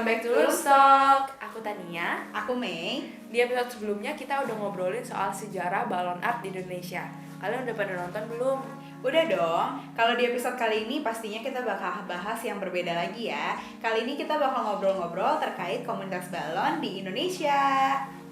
welcome back to Lulus Talk. Aku Tania. Aku Mei. Di episode sebelumnya kita udah ngobrolin soal sejarah balon art di Indonesia. Kalian udah pada nonton belum? Udah dong. Kalau di episode kali ini pastinya kita bakal bahas yang berbeda lagi ya. Kali ini kita bakal ngobrol-ngobrol terkait komunitas balon di Indonesia.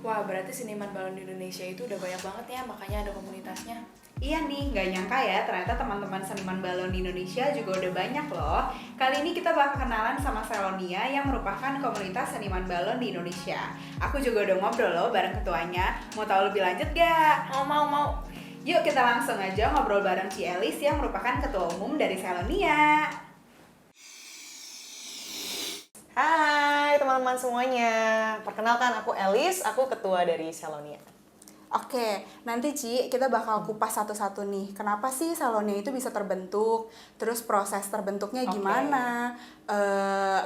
Wah, berarti seniman balon di Indonesia itu udah banyak banget ya, makanya ada komunitasnya. Iya nih, gak nyangka ya ternyata teman-teman seniman balon di Indonesia juga udah banyak loh. Kali ini kita bakal kenalan sama Selonia yang merupakan komunitas seniman balon di Indonesia. Aku juga udah ngobrol loh bareng ketuanya. Mau tahu lebih lanjut gak? Mau. Yuk kita langsung aja ngobrol bareng Ci Elis yang merupakan ketua umum dari Selonia. Hai teman-teman semuanya, perkenalkan aku Elis, aku ketua dari Selonia. Oke, nanti Ci, kita bakal kupas satu-satu nih. Kenapa sih Selonia itu bisa terbentuk? Terus proses terbentuknya gimana?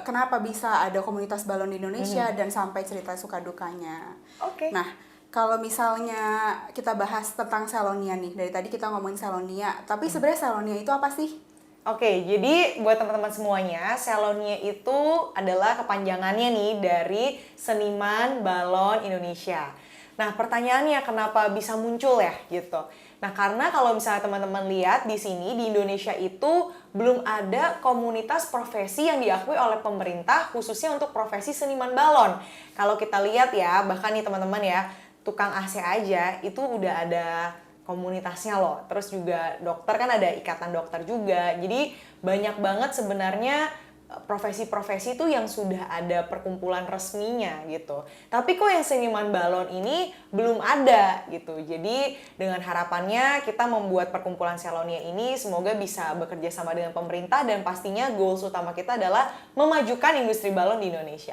Kenapa bisa ada komunitas balon di Indonesia dan sampai cerita suka dukanya. Oke. Nah, kalau misalnya kita bahas tentang Selonia nih, dari tadi kita ngomongin Selonia, tapi sebenarnya Selonia itu apa sih? Oke, jadi buat teman-teman semuanya, Selonia itu adalah kepanjangannya nih dari Seniman Balon Indonesia. Nah, pertanyaannya kenapa bisa muncul ya gitu. Nah, karena kalau misalnya teman-teman lihat di sini di Indonesia itu belum ada komunitas profesi yang diakui oleh pemerintah khususnya untuk profesi seniman balon. Kalau kita lihat ya, bahkan nih teman-teman ya, tukang AC aja itu udah ada komunitasnya loh. Terus juga dokter kan ada ikatan dokter juga. Jadi banyak banget sebenarnya profesi-profesi itu yang sudah ada perkumpulan resminya gitu. Tapi kok yang seniman balon ini belum ada gitu. Jadi dengan harapannya kita membuat perkumpulan Selonia ini semoga bisa bekerja sama dengan pemerintah dan pastinya goals utama kita adalah memajukan industri balon di Indonesia.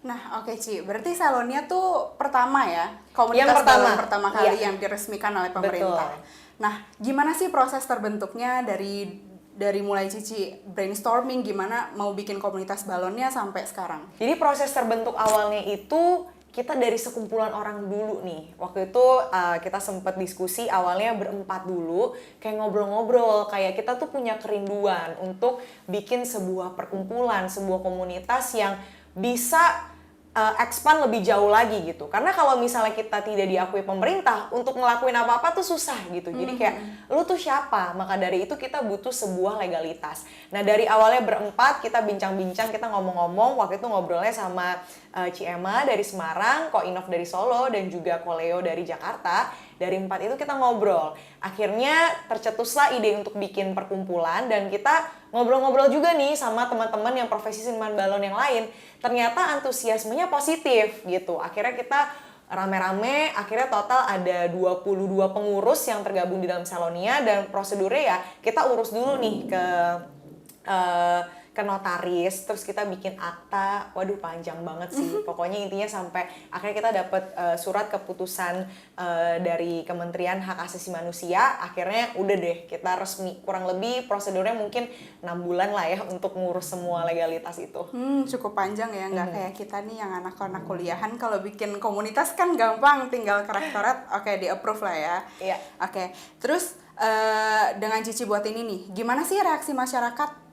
Nah, oke Ci, berarti Selonia tuh pertama ya, komunitas balon pertama kali yang diresmikan oleh pemerintah. Betul. Nah, gimana sih proses terbentuknya dari mulai Cici brainstorming gimana mau bikin komunitas balonnya sampai sekarang? Jadi proses terbentuk awalnya itu kita dari sekumpulan orang dulu nih. Waktu itu kita sempat diskusi awalnya berempat dulu, kayak ngobrol-ngobrol, kayak kita tuh punya kerinduan untuk bikin sebuah perkumpulan, sebuah komunitas yang bisa expand lebih jauh lagi gitu. Karena kalau misalnya kita tidak diakui pemerintah untuk ngelakuin apa-apa tuh susah gitu. Jadi kayak lu tuh siapa? Maka dari itu kita butuh sebuah legalitas. Nah, dari awalnya berempat kita bincang-bincang, kita ngomong-ngomong, waktu itu ngobrolnya sama Ci Emma dari Semarang, Ko Inov dari Solo dan juga Ko Leo dari Jakarta. Dari empat itu kita ngobrol. Akhirnya tercetuslah ide untuk bikin perkumpulan dan kita ngobrol-ngobrol juga nih sama teman-teman yang profesi seniman balon yang lain. Ternyata antusiasmenya positif gitu. Akhirnya kita rame-rame, akhirnya total ada 22 pengurus yang tergabung di dalam Selonia dan prosedurnya ya kita urus dulu nih ke notaris, terus kita bikin akta, waduh panjang banget sih. Pokoknya intinya sampai akhirnya kita dapat surat keputusan dari Kementerian Hak Asasi Manusia. Akhirnya udah deh kita resmi, kurang lebih prosedurnya mungkin 6 bulan lah ya untuk ngurus semua legalitas itu. Cukup panjang ya, nggak kayak kita nih yang anak-anak kuliahan kalau bikin komunitas kan gampang, tinggal ke rektorat, oke di approve lah ya. Iya. Oke, terus dengan Cici buat ini nih, gimana sih reaksi masyarakat?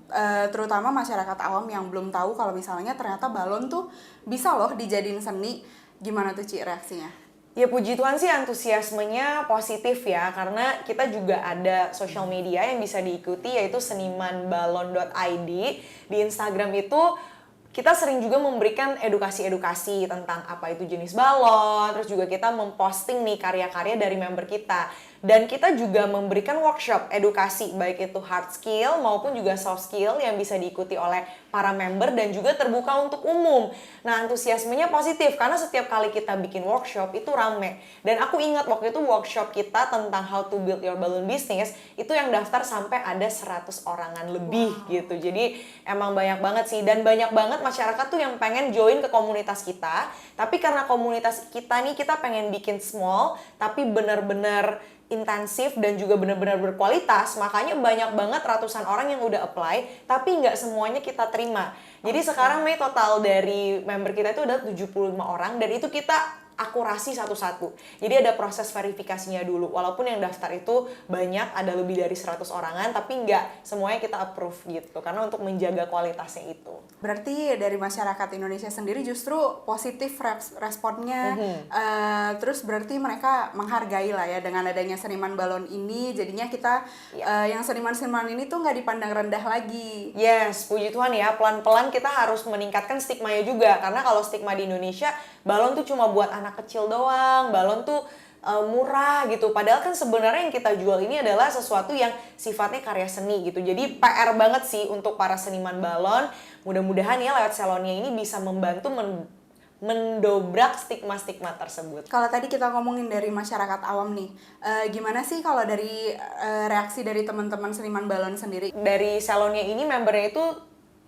Terutama masyarakat awam yang belum tahu kalau misalnya ternyata balon tuh bisa loh dijadiin seni. Gimana tuh Ci reaksinya? Ya puji Tuhan sih antusiasmenya positif ya, karena kita juga ada social media yang bisa diikuti yaitu senimanbalon.id. Di Instagram itu kita sering juga memberikan edukasi-edukasi tentang apa itu jenis balon, terus juga kita memposting nih karya-karya dari member kita. Dan kita juga memberikan workshop edukasi, baik itu hard skill maupun juga soft skill yang bisa diikuti oleh para member dan juga terbuka untuk umum. Nah, antusiasmenya positif karena setiap kali kita bikin workshop itu rame. Dan aku ingat waktu itu workshop kita tentang how to build your balloon business, itu yang daftar sampai ada 100 orangan lebih gitu. Jadi emang banyak banget sih dan banyak banget masyarakat tuh yang pengen join ke komunitas kita. Tapi karena komunitas kita nih kita pengen bikin small tapi benar-benar intensif dan juga benar-benar berkualitas, makanya banyak banget ratusan orang yang udah apply, tapi nggak semuanya kita terima. Jadi sekarang Mei total dari member kita itu udah 75 orang dan itu kita akurasi satu-satu. Jadi ada proses verifikasinya dulu. Walaupun yang daftar itu banyak, ada lebih dari 100 orangan, tapi nggak semuanya kita approve gitu. Karena untuk menjaga kualitasnya itu. Berarti dari masyarakat Indonesia sendiri justru positif responnya, terus berarti mereka menghargai lah ya dengan adanya seniman balon ini, jadinya kita yang seniman-seniman ini tuh nggak dipandang rendah lagi. Yes, puji Tuhan ya, pelan-pelan kita harus meningkatkan stigmanya juga. Karena kalau stigma di Indonesia, balon tuh cuma buat anak kecil doang, balon tuh murah gitu. Padahal kan sebenarnya yang kita jual ini adalah sesuatu yang sifatnya karya seni gitu. Jadi PR banget sih untuk para seniman balon. Mudah-mudahan ya lewat Selonia ini bisa membantu mendobrak stigma-stigma tersebut. Kalau tadi kita ngomongin dari masyarakat awam nih, gimana sih kalau dari reaksi dari teman-teman seniman balon sendiri? Dari Selonia ini membernya itu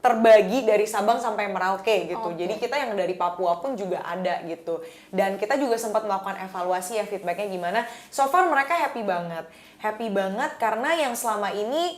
terbagi dari Sabang sampai Merauke gitu. Oke. Jadi kita yang dari Papua pun juga ada gitu. Dan kita juga sempat melakukan evaluasi ya, feedbacknya gimana. So far mereka happy banget. Happy banget karena yang selama ini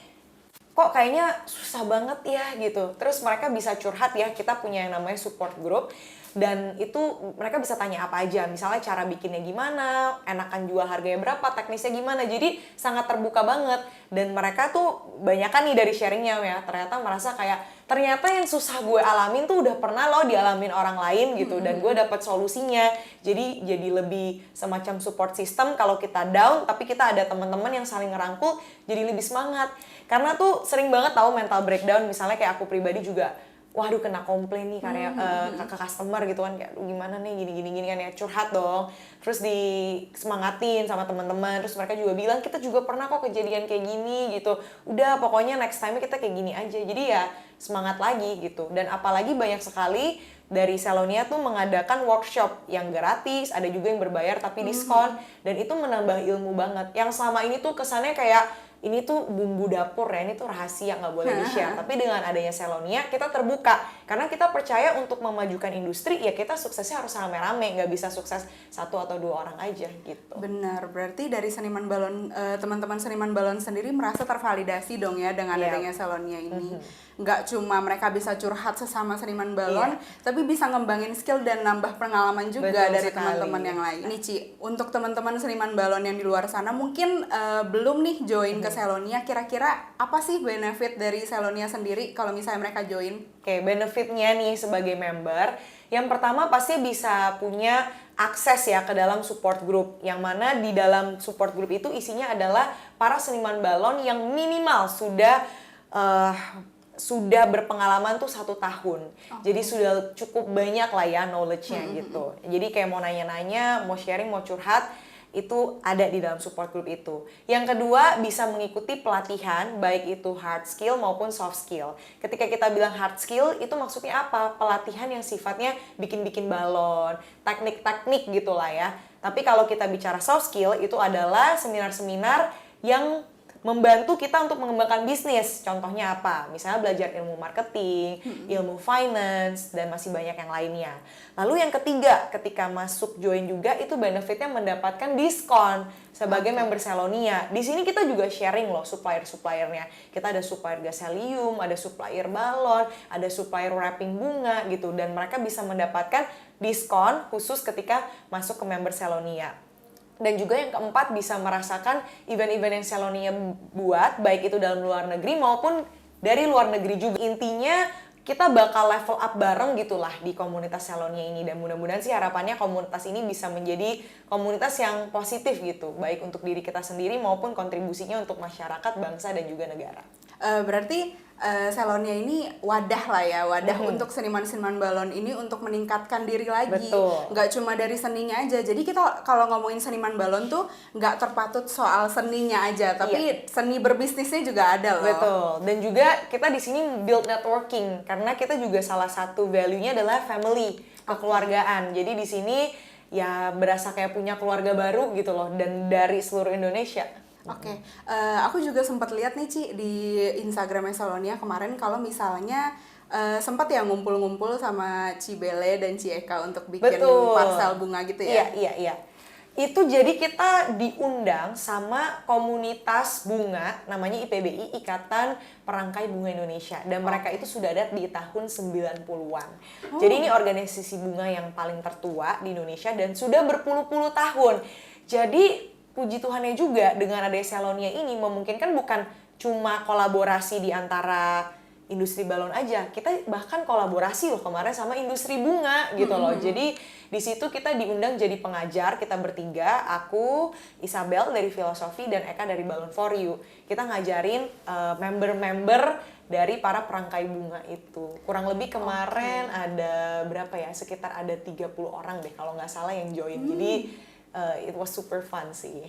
kok kayaknya susah banget ya gitu. Terus mereka bisa curhat ya, kita punya yang namanya support group. Dan itu mereka bisa tanya apa aja, misalnya cara bikinnya gimana, enakan jual harganya berapa, teknisnya gimana. Jadi sangat terbuka banget. Dan mereka tuh banyakan nih dari sharingnya ya, ternyata merasa kayak ternyata yang susah gue alamin tuh udah pernah loh dialamin orang lain gitu. Dan gue dapet solusinya. Jadi lebih semacam support system, kalau kita down tapi kita ada teman-teman yang saling ngerangkul, jadi lebih semangat. Karena tuh sering banget tahu mental breakdown, misalnya kayak aku pribadi juga, waduh kena komplain nih karya ke customer gitu kan, kayak gimana nih gini kan ya, curhat dong, terus disemangatin sama teman-teman, terus mereka juga bilang kita juga pernah kok kejadian kayak gini gitu, udah pokoknya next time kita kayak gini aja, jadi ya semangat lagi gitu. Dan apalagi banyak sekali dari Selonia tuh mengadakan workshop yang gratis, ada juga yang berbayar tapi diskon, dan itu menambah ilmu banget. Yang selama ini tuh kesannya kayak ini tuh bumbu dapur ya, ini tuh rahasia nggak boleh di-share. Tapi dengan adanya Selonia kita terbuka, karena kita percaya untuk memajukan industri ya kita suksesnya harus rame-rame, nggak bisa sukses 1 atau 2 orang aja gitu. Benar, berarti dari seniman balon, teman-teman seniman balon sendiri merasa tervalidasi dong ya dengan adanya Selonia ini. Nggak cuma mereka bisa curhat sesama seniman balon, tapi bisa ngembangin skill dan nambah pengalaman juga. Betul dari sekali. teman-teman yang lain. Nih Ci, untuk teman-teman seniman balon yang di luar sana mungkin belum nih join ke Selonia, kira-kira apa sih benefit dari Selonia sendiri kalau misalnya mereka join? Oke, benefitnya nih sebagai member, yang pertama pasti bisa punya akses ya ke dalam support group, yang mana di dalam support group itu isinya adalah para seniman balon yang minimal sudah berpengalaman tuh 1 tahun. Jadi sudah cukup banyak lah ya knowledge-nya gitu. Jadi kayak mau nanya-nanya, mau sharing, mau curhat, itu ada di dalam support group itu. Yang kedua, bisa mengikuti pelatihan, baik itu hard skill maupun soft skill. Ketika kita bilang hard skill, itu maksudnya apa? Pelatihan yang sifatnya bikin-bikin balon, teknik-teknik gitulah ya. Tapi kalau kita bicara soft skill, itu adalah seminar-seminar yang membantu kita untuk mengembangkan bisnis. Contohnya apa? Misalnya belajar ilmu marketing, ilmu finance, dan masih banyak yang lainnya. Lalu yang ketiga, ketika masuk join juga itu benefitnya mendapatkan diskon sebagai member Selonia. Di sini kita juga sharing loh supplier-suppliernya. Kita ada supplier gas helium, ada supplier balon, ada supplier wrapping bunga gitu. Dan mereka bisa mendapatkan diskon khusus ketika masuk ke member Selonia. Dan juga yang keempat, bisa merasakan event-event yang Selonia buat, baik itu dalam luar negeri maupun dari luar negeri juga. Intinya kita bakal level up bareng gitulah di komunitas Selonia ini. Dan mudah-mudahan sih harapannya komunitas ini bisa menjadi komunitas yang positif gitu, baik untuk diri kita sendiri maupun kontribusinya untuk masyarakat, bangsa, dan juga negara. Berarti Selonia ini wadah lah ya, wadah untuk seniman-seniman balon ini untuk meningkatkan diri lagi. Betul. Nggak cuma dari seninya aja. Jadi kita kalau ngomongin seniman balon tuh nggak terpatut soal seninya aja, tapi seni berbisnisnya juga ada loh. Betul. Dan juga kita di sini build networking, karena kita juga salah satu value-nya adalah family, kekeluargaan. Jadi di sini ya berasa kayak punya keluarga baru gitu loh, dan dari seluruh Indonesia. Oke, aku juga sempat lihat nih Ci di Instagramnya Selonia kemarin kalau misalnya sempat ya ngumpul-ngumpul sama Ci Bele dan Ci Eka untuk bikin Betul. parsel bunga gitu ya. Iya. Itu jadi kita diundang sama komunitas bunga namanya IPBI, Ikatan Perangkai Bunga Indonesia, dan mereka itu sudah ada di tahun 90-an. Jadi ini organisasi bunga yang paling tertua di Indonesia dan sudah berpuluh-puluh tahun. Jadi puji Tuhannya juga dengan ada Selonia ini memungkinkan bukan cuma kolaborasi di antara industri balon aja, kita bahkan kolaborasi loh kemarin sama industri bunga gitu loh. Jadi di situ kita diundang jadi pengajar, kita bertiga, aku, Isabel dari Filosofi dan Eka dari Balon for You. Kita ngajarin member-member dari para perangkai bunga itu. Kurang lebih kemarin ada berapa ya? Sekitar ada 30 orang deh kalau nggak salah yang join. Jadi it was super fun sih.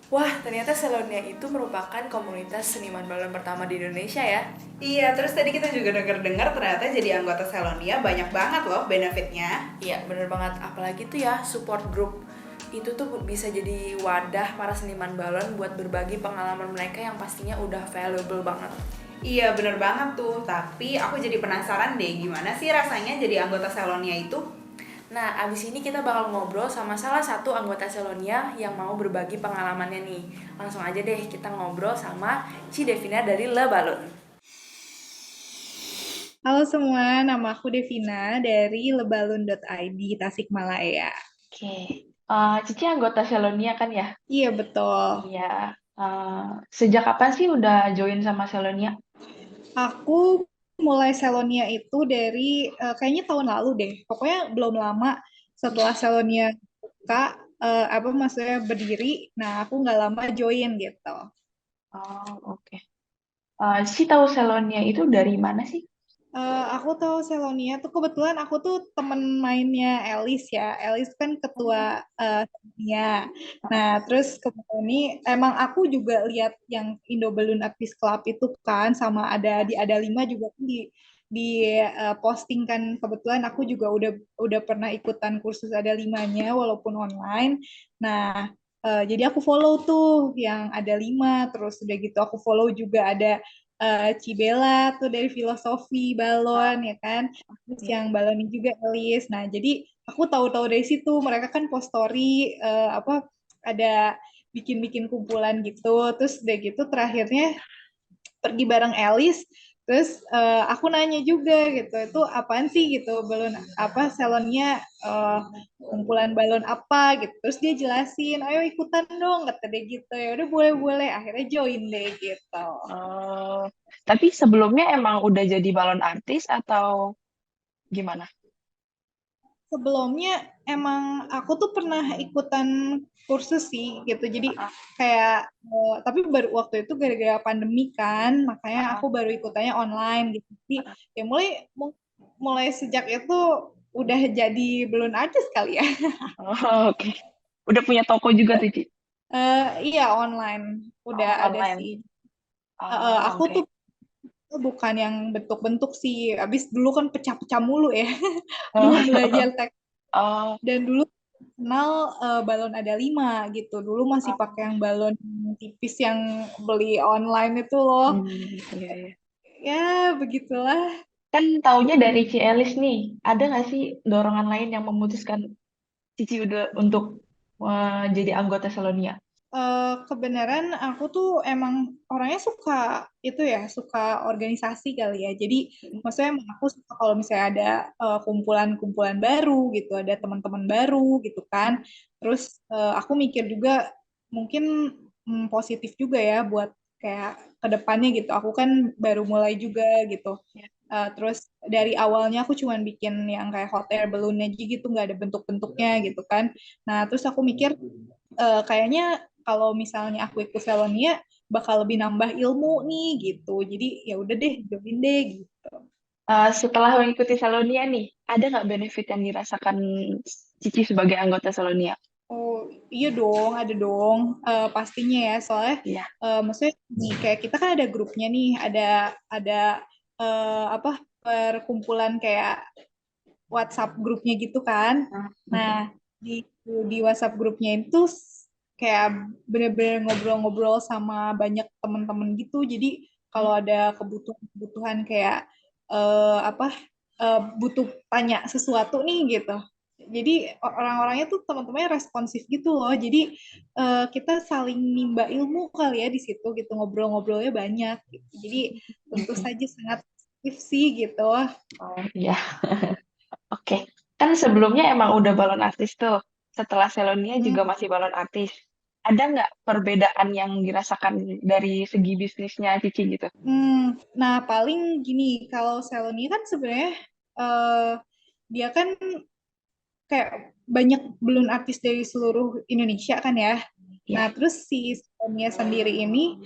Wah, ternyata Selonia itu merupakan komunitas seniman balon pertama di Indonesia ya. Iya, terus tadi kita juga dengar ternyata jadi anggota Selonia banyak banget loh benefitnya. Iya, bener banget. Apalagi tuh ya, support group. Itu tuh bisa jadi wadah para seniman balon buat berbagi pengalaman mereka yang pastinya udah valuable banget. Iya, bener banget tuh. Tapi aku jadi penasaran deh, gimana sih rasanya jadi anggota Selonia itu? Nah, abis ini kita bakal ngobrol sama salah satu anggota Selonia yang mau berbagi pengalamannya nih. Langsung aja deh kita ngobrol sama Ci Devina dari Le Balon. Halo semua, nama aku Devina dari lebalon.id Tasikmalaya. Oke. Cici anggota Selonia kan ya? Iya, betul. Iya. Sejak kapan sih udah join sama Selonia? Aku mulai Selonia itu dari kayaknya tahun lalu deh. Pokoknya belum lama setelah Selonia buka, maksudnya berdiri. Nah, aku nggak lama join gitu. Oh, oke. Cici tahu Selonia itu dari mana sih? Aku tahu Selonia tuh kebetulan aku tuh temen mainnya Elis ya. Elis kan ketua Selonia. Nah, terus kemudian ini emang aku juga lihat yang Indo Balloon Artist Club itu kan sama ada 5 juga kan di posting kan, kebetulan aku juga udah pernah ikutan kursus ada 5-nya walaupun online. Nah, jadi aku follow tuh yang ada 5, terus udah gitu aku follow juga ada Cibela tuh dari Filosofi Balon ya kan, terus yang balonnya juga Elis. Nah jadi aku tahu-tahu dari situ mereka kan post story ada bikin-bikin kumpulan gitu, terus udah gitu terakhirnya pergi bareng Elis. Terus aku nanya juga gitu, itu apaan sih gitu, balon apa salonnya, kumpulan balon apa gitu. Terus dia jelasin, ayo ikutan dong, kata dia gitu. Ya udah boleh-boleh, akhirnya join deh gitu. Oh, tapi sebelumnya emang udah jadi balon artis atau gimana? Sebelumnya emang aku tuh pernah ikutan kursus sih gitu. Jadi kayak tapi baru waktu itu gara-gara pandemi kan, makanya aku baru ikutannya online gitu. Jadi ya mulai sejak itu udah jadi belum artis kali ya. Oh, oke. Udah punya toko juga tuh, Ci? Iya online udah ada Online. sih. Aku Oke. tuh bukan yang bentuk-bentuk sih. Abis dulu kan pecah-pecah mulu ya. Belum belajar teknik. Oh, Dan dulu kenal balon ada 5 gitu. Dulu masih pakai yang balon tipis yang beli online itu loh. iya, iya. Ya, begitulah. Kan taunya dari Ci Elis nih. Ada nggak sih dorongan lain yang memutuskan Cici udah untuk jadi anggota Selonia? Kebenaran aku tuh emang orangnya suka itu ya, suka organisasi kali ya. Jadi maksudnya emang aku suka kalau misalnya ada kumpulan-kumpulan baru gitu, ada teman-teman baru gitu kan. Terus aku mikir juga mungkin positif juga ya buat kayak kedepannya gitu. Aku kan baru mulai juga gitu. Terus dari awalnya aku cuman bikin yang kayak hot air balloon aja gitu, nggak ada bentuk-bentuknya gitu kan. Nah, terus aku mikir kayaknya kalau misalnya aku ikut Selonia bakal lebih nambah ilmu nih gitu. Jadi ya udah deh, join deh gitu. Setelah mengikuti Selonia nih, ada nggak benefit yang dirasakan Cici sebagai anggota Selonia? Oh iya dong, ada dong. Pastinya ya. Soalnya Iya. maksudnya nih kayak kita kan ada grupnya nih, ada perkumpulan kayak WhatsApp grupnya gitu kan. Nah, di WhatsApp grupnya itu kayak bener-bener ngobrol-ngobrol sama banyak teman-teman gitu. Jadi kalau ada kebutuhan-kebutuhan kayak butuh tanya sesuatu nih gitu. Jadi orang-orangnya tuh teman-temannya responsif gitu loh. Jadi kita saling nimba ilmu kali ya di situ gitu, ngobrol-ngobrolnya banyak gitu. Jadi tentu Mm-mm. saja sangat positif sih gitu. Oh iya, oke. Kan sebelumnya emang udah balon artis tuh. Setelah Selonia Hmm. juga masih balon artis. Ada nggak perbedaan yang dirasakan dari segi bisnisnya Cici gitu? Nah paling gini, kalau Seloni kan sebenarnya eh, dia kan kayak banyak balloon artis dari seluruh Indonesia kan ya. Nah, Ya. terus si Sonia sendiri ini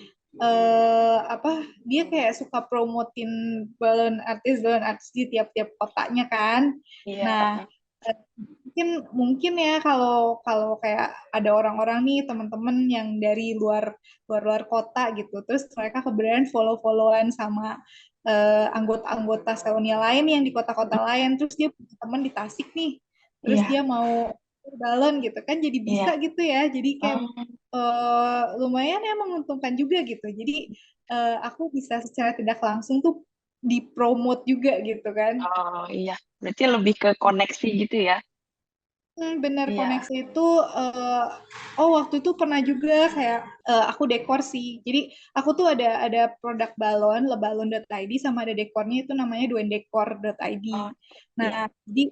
apa dia kayak suka promotin balon artis di tiap-tiap kotanya kan. Nah, Iya. eh, mungkin mungkin ya kalau kalau kayak ada orang-orang nih teman-teman yang dari luar kota gitu, terus mereka kebetulan follow-followan sama anggota-anggota Selonia lain yang di kota-kota lain, terus dia punya teman di Tasik nih, terus Iya. dia mau balon gitu kan, jadi bisa Iya. gitu ya, jadi kayak Oh, lumayan ya menguntungkan juga gitu. Jadi aku bisa secara tidak langsung tuh dipromote juga gitu kan. oh iya. Berarti lebih ke koneksi gitu ya? Bener Iya. koneksi itu oh waktu itu pernah juga kayak aku dekor sih. Jadi aku tuh ada produk balon, lebalon.id, sama ada dekornya itu namanya duendekor.id. Oh Nah, iya. jadi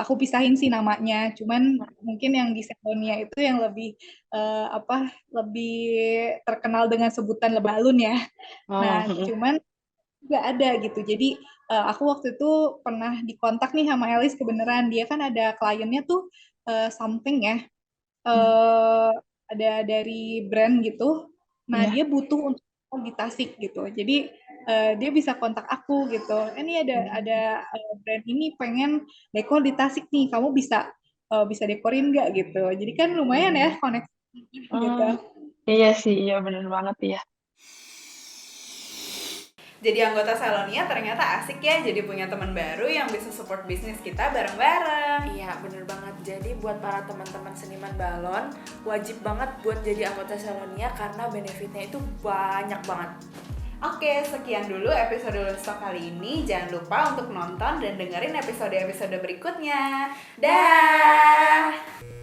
aku pisahin sih namanya. Cuman mungkin yang di Sedonia itu yang lebih apa lebih terkenal dengan sebutan lebalun ya. Nah, Oh, cuman nggak ada gitu. Jadi aku waktu itu pernah dikontak nih sama Elis, kebenaran dia kan ada kliennya tuh something ya, eh ada dari brand gitu. Nah iya. dia butuh untuk di Tasik gitu. Jadi dia bisa kontak aku gitu. Ini ada brand ini pengen dekor di Tasik nih. Kamu bisa bisa dekorin nggak gitu. Jadi kan lumayan ya koneksi gitu. Hmm, iya sih, iya bener banget ya. Jadi anggota Salonia ternyata asik ya, jadi punya teman baru yang bisa support bisnis kita bareng-bareng. Iya, bener banget. Jadi buat para teman-teman seniman balon, wajib banget buat jadi anggota Selonia karena benefitnya itu banyak banget. Oke, sekian dulu episode Lunstock kali ini. Jangan lupa untuk nonton dan dengerin episode-episode berikutnya. Dah!